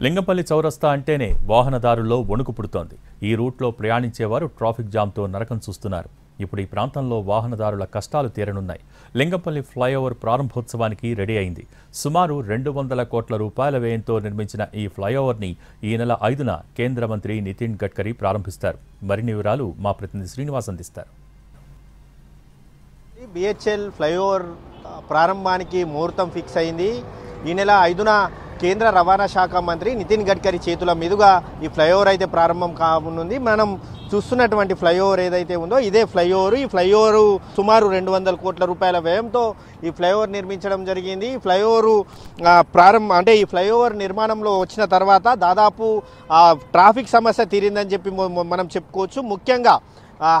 లింగంపల్లి చౌరస్తా అంటేనే వాహనదారుల్లో వణుకు పుడుతోంది. ఈ రూట్లో ప్రయాణించేవారు ట్రాఫిక్ జామ్తో నరకం చూస్తున్నారు. ఇప్పుడు ఈ ప్రాంతంలో వాహనదారుల కష్టాలు తీరనున్నాయి. లింగంపల్లి ఫ్లైఓవర్ ప్రారంభోత్సవానికి రెడీ అయింది. సుమారు 200 కోట్ల రూపాయల వ్యయంతో నిర్మించిన ఈ ఫ్లైఓవర్ని ఈ నెల 5న కేంద్ర మంత్రి నితిన్ గడ్కరీ ప్రారంభిస్తారు. మరిన్ని వివరాలు మా ప్రతినిధి శ్రీనివాస్ అందిస్తారు. బిహెచ్ఎల్ ఫ్లైఓవర్ ప్రారంభానికి ముహూర్తం ఫిక్స్ అయింది. ఈ నెల 5న కేంద్ర రవాణా శాఖ మంత్రి నితిన్ గడ్కరీ చేతుల మీదుగా ఈ ఫ్లైఓవర్ అయితే ప్రారంభం కానుంది. మనం చూస్తున్నటువంటి ఫ్లైఓవర్ ఏదైతే ఉందో ఇదే ఫ్లైఓవర్. ఈ ఫ్లైఓవర్ సుమారు 200 కోట్ల రూపాయల వ్యయంతో ఈ ఫ్లైఓవర్ నిర్మించడం జరిగింది. ఈ ఫ్లైఓవర్ ఈ ఫ్లైఓవర్ నిర్మాణంలో వచ్చిన తర్వాత దాదాపు ట్రాఫిక్ సమస్య తీరిందని చెప్పి మనం చెప్పుకోవచ్చు. ముఖ్యంగా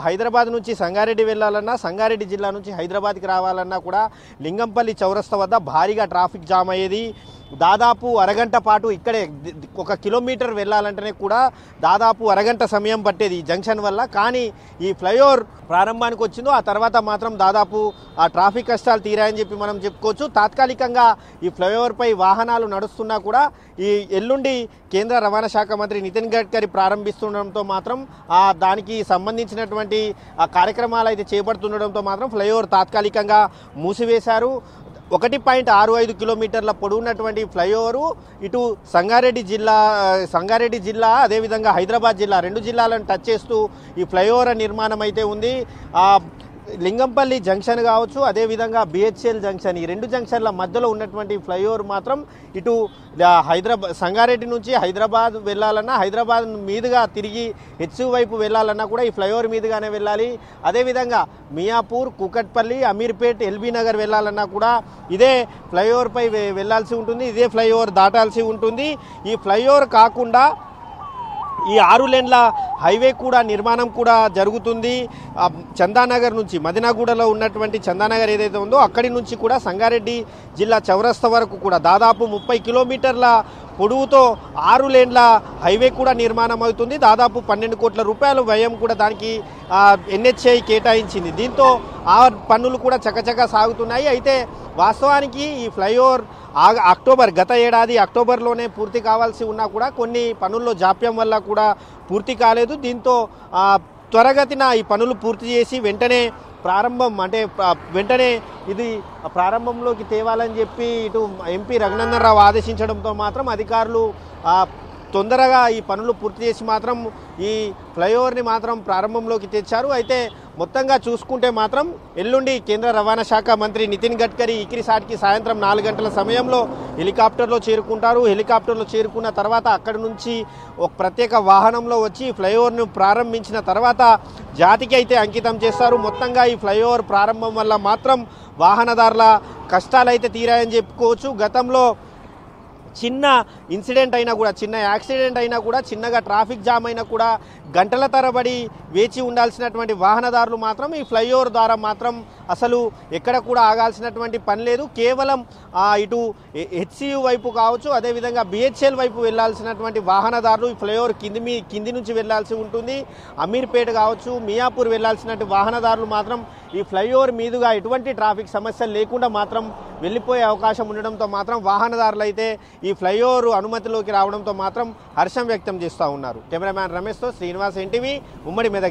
హైదరాబాద్ నుంచి సంగారెడ్డి వెళ్ళాలన్నా, సంగారెడ్డి జిల్లా నుంచి హైదరాబాద్కి రావాలన్నా కూడా లింగంపల్లి చౌరస్తా వద్ద భారీగా ట్రాఫిక్ జామ్ అయ్యేది. దాదాపు అరగంట పాటు ఇక్కడే 1 కిలోమీటర్ వెళ్ళాలంటేనే కూడా దాదాపు అరగంట సమయం పట్టేది ఈ జంక్షన్ వల్ల. కానీ ఈ ఫ్లైఓవర్ ప్రారంభానికి వచ్చిందో ఆ తర్వాత మాత్రం దాదాపు ఆ ట్రాఫిక్ కష్టాలు తీరాయని చెప్పి మనం చెప్పుకోవచ్చు. తాత్కాలికంగా ఈ ఫ్లైఓవర్పై వాహనాలు నడుస్తున్నా కూడా ఈ ఎల్లుండి కేంద్ర రవాణా శాఖ మంత్రి నితిన్ గడ్కరీ ప్రారంభిస్తుండడంతో మాత్రం దానికి సంబంధించినటువంటి కార్యక్రమాలు అయితే చేపడుతుండడంతో మాత్రం ఫ్లైఓవర్ తాత్కాలికంగా మూసివేశారు. 1.65 కిలోమీటర్ల పొడవున్నటువంటి ఫ్లైఓవరు ఇటు సంగారెడ్డి జిల్లా అదేవిధంగా హైదరాబాద్ జిల్లా 2 జిల్లాలను టచ్ చేస్తూ ఈ ఫ్లైఓవర్ నిర్మాణం అయితే ఉంది. లింగంపల్లి జంక్షన్ కావచ్చు, అదేవిధంగా బిహెచ్ఎల్ జంక్షన్, ఈ 2 జంక్షన్ల మధ్యలో ఉన్నటువంటి ఫ్లైఓవర్ మాత్రం ఇటు సంగారెడ్డి నుంచి హైదరాబాద్ వెళ్ళాలన్నా, హైదరాబాద్ మీదుగా తిరిగి హెచ్యూ వైపు వెళ్ళాలన్నా కూడా ఈ ఫ్లైఓవర్ మీదుగానే వెళ్ళాలి. అదేవిధంగా మియాపూర్, కూకట్పల్లి, అమీర్పేట్, ఎల్బీ నగర్ వెళ్ళాలన్నా కూడా ఇదే ఫ్లైఓవర్పై వెళ్ళాల్సి ఉంటుంది, ఇదే ఫ్లైఓవర్ దాటాల్సి ఉంటుంది. ఈ ఫ్లైఓవర్ కాకుండా ఈ 6 లేన్ల హైవే కూడా నిర్మాణం కూడా జరుగుతుంది. చందానగర్ నుంచి మదినాగూడలో ఉన్నటువంటి చందానగర్ ఏదైతే ఉందో అక్కడి నుంచి కూడా సంగారెడ్డి జిల్లా చౌరస్తా వరకు కూడా దాదాపు 30 కిలోమీటర్ల పొడవుతో 6 లేన్ల హైవే కూడా నిర్మాణం అవుతుంది. దాదాపు 12 కోట్ల రూపాయల వ్యయం కూడా దానికి ఎన్హెచ్ఐ కేటాయించింది. దీంతో ఆ పనులు కూడా చకచకా సాగుతున్నాయి. అయితే వాస్తవానికి ఈ ఫ్లైఓవర్ గత ఏడాది అక్టోబర్లోనే పూర్తి కావాల్సి ఉన్నా కూడా కొన్ని పనుల్లో జాప్యం వల్ల కూడా పూర్తి కాలేదు. దీంతో త్వరగతిన ఈ పనులు పూర్తి చేసి వెంటనే ఇది ప్రారంభంలోకి తేవాలని చెప్పి ఇటు ఎంపీ రఘునందన్ రావు ఆదేశించడంతో మాత్రం అధికారులు తొందరగా ఈ పనులు పూర్తి చేసి మాత్రం ఈ ఫ్లైఓవర్ని మాత్రం ప్రారంభంలోకి తెచ్చారు. అయితే మొత్తంగా చూసుకుంటే మాత్రం ఎల్లుండి కేంద్ర రవాణా శాఖ మంత్రి నితిన్ గడ్కరీ ఇకిరిసాటికి సాయంత్రం 4 గంటల సమయంలో హెలికాప్టర్లో చేరుకుంటారు. హెలికాప్టర్లో చేరుకున్న తర్వాత అక్కడి నుంచి ఒక ప్రత్యేక వాహనంలో వచ్చి ఫ్లైఓవర్ను ప్రారంభించిన తర్వాత జాతికి అయితే అంకితం చేస్తారు. మొత్తంగా ఈ ఫ్లైఓవర్ ప్రారంభం వల్ల మాత్రం వాహనదారుల కష్టాలు అయితే తీరాయని చెప్పుకోవచ్చు. గతంలో చిన్న ఇన్సిడెంట్ అయినా కూడా, చిన్న యాక్సిడెంట్ అయినా కూడా, చిన్నగా ట్రాఫిక్ జామ్ అయినా కూడా గంటల తరబడి వేచి ఉండాల్సినటువంటి వాహనదారులు మాత్రం ఈ ఫ్లైఓవర్ ద్వారా మాత్రం అసలు ఎక్కడ కూడా ఆగాల్సినటువంటి పని లేదు. కేవలం ఇటు హెచ్సియు వైపు కావచ్చు, అదేవిధంగా బిహెచ్ఎల్ వైపు వెళ్లాల్సినటువంటి వాహనదారులు ఈ ఫ్లైఓవర్ కింది నుంచి వెళ్లాల్సి ఉంటుంది. అమీర్పేట కావచ్చు, మియాపూర్ వెళ్లాల్సినటువంటి వాహనదారులు మాత్రం ఈ ఫ్లైఓవర్ మీదుగా ఎటువంటి ట్రాఫిక్ సమస్యలు లేకుండా మాత్రం వెళ్ళిపోయే అవకాశం ఉండడంతో మాత్రం వాహనదారులు అయితే ఈ ఫ్లైఓవర్ అనుమతిలోకి రావడంతో మాత్రం హర్షం వ్యక్తం చేస్తూ ఉన్నారు. కెమెరామ్యాన్ రమేష్తో శ్రీనివాస్, ఎన్టీవీ, ఉమ్మడి మెదక్.